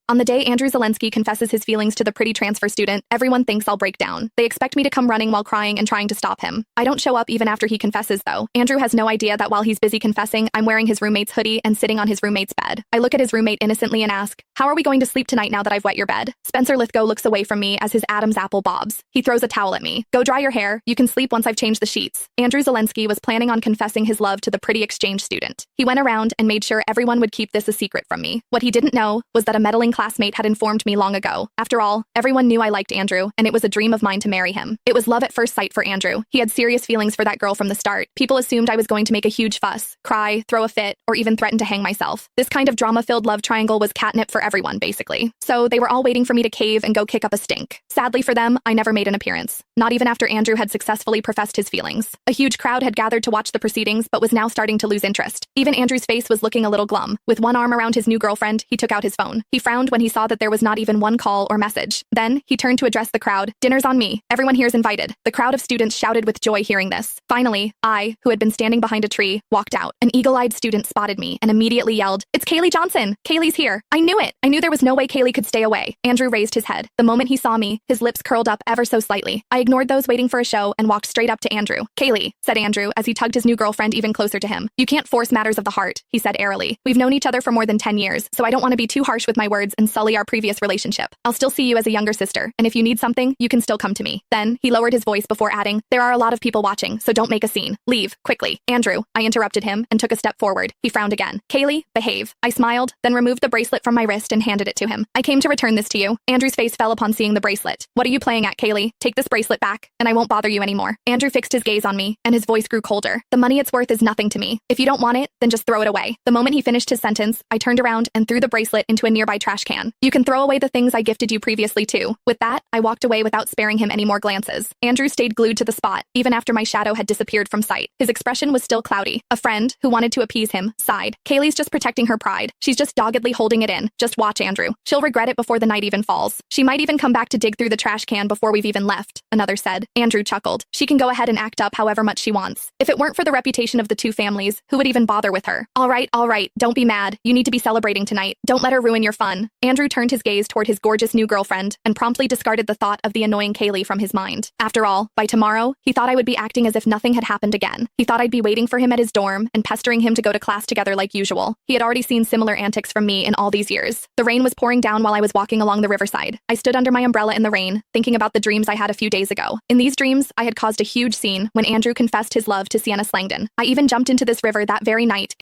On the day Andrew Zelensky confesses his feelings to the pretty transfer student, everyone thinks I'll break down. They expect me to come running while crying and trying to stop him. I don't show up even after he confesses, though. Andrew has no idea that while he's busy confessing, I'm wearing his roommate's hoodie and sitting on his roommate's bed. I look at his roommate innocently and ask, "How are we going to sleep tonight now that I've wet your bed?" Spencer Lithgow looks away from me as his Adam's apple bobs. He throws a towel at me. "Go dry your hair. You can sleep once I've changed the sheets." Andrew Zelensky was planning on confessing his love to the pretty exchange student. He went around and made sure everyone would keep this a secret from me. What he didn't know was that a meddling classmate had informed me long ago. After all, everyone knew I liked Andrew, and it was a dream of mine to marry him. It was love at first sight for Andrew. He had serious feelings for that girl from the start. People assumed I was going to make a huge fuss, cry, throw a fit, or even threaten to hang myself. This kind of drama-filled love triangle was catnip for everyone, basically. So they were all waiting for me to cave and go kick up a stink. Sadly for them, I never made an appearance. Not even after Andrew had successfully professed his feelings. A huge crowd had gathered to watch the proceedings, but was now starting to lose interest. Even Andrew's face was looking a little glum. With one arm around his new girlfriend, he took out his phone. He frowned when he saw that there was not even one call or message. Then, he turned to address the crowd. "Dinner's on me. Everyone here's invited." The crowd of students shouted with joy hearing this. Finally, I, who had been standing behind a tree, walked out. An eagle-eyed student spotted me and immediately yelled, "It's Kaylee Johnson! Kaylee's here!" I knew it! I knew there was no way Kaylee could stay away. Andrew raised his head. The moment he saw me, his lips curled up ever so slightly. I ignored those waiting for a show and walked straight up to Andrew. "Kaylee," said Andrew as he tugged his new girlfriend even closer to him. "You can't force matters of the heart," he said airily. "We've known each other for more than 10 years, so I don't want to be too harsh with my words and sully our previous relationship. I'll still see you as a younger sister, and if you need something, you can still come to me." Then, he lowered his voice before adding, "There are a lot of people watching, so don't make a scene. Leave, quickly." "Andrew," I interrupted him and took a step forward. He frowned again. "Kaylee, behave." I smiled, then removed the bracelet from my wrist and handed it to him. "I came to return this to you." Andrew's face fell upon seeing the bracelet. "What are you playing at, Kaylee? Take this bracelet back, and I won't bother you anymore." Andrew fixed his gaze on me, and his voice grew colder. "The money it's worth is nothing to me. If you don't want it, then just throw it away." The moment he finished his sentence, I turned around and threw the bracelet into a nearby trash can. "You can throw away the things I gifted you previously, too." With that, I walked away without sparing him any more glances. Andrew stayed glued to the spot, even after my shadow had disappeared from sight. His expression was still cloudy. A friend, who wanted to appease him, sighed. "Kaylee's just protecting her pride. She's just doggedly holding it in. Just watch, Andrew. She'll regret it before the night even falls. She might even come back to dig through the trash can before we've even left," another said. Andrew chuckled. "She can go ahead and act up however much she wants. If it weren't for the reputation of the two families, who would even bother with her?" All right, don't be mad. You need to be celebrating tonight. Don't let her ruin your fun." Andrew turned his gaze toward his gorgeous new girlfriend and promptly discarded the thought of the annoying Kaylee from his mind. After all, by tomorrow, he thought I would be acting as if nothing had happened again. He thought I'd be waiting for him at his dorm and pestering him to go to class together like usual. He had already seen similar antics from me in all these years. The rain was pouring down while I was walking along the riverside. I stood under my umbrella in the rain, thinking about the dreams I had a few days ago. In these dreams, I had caused a huge scene when Andrew confessed his love to Sienna Slangdon. I even jumped into this river that very night,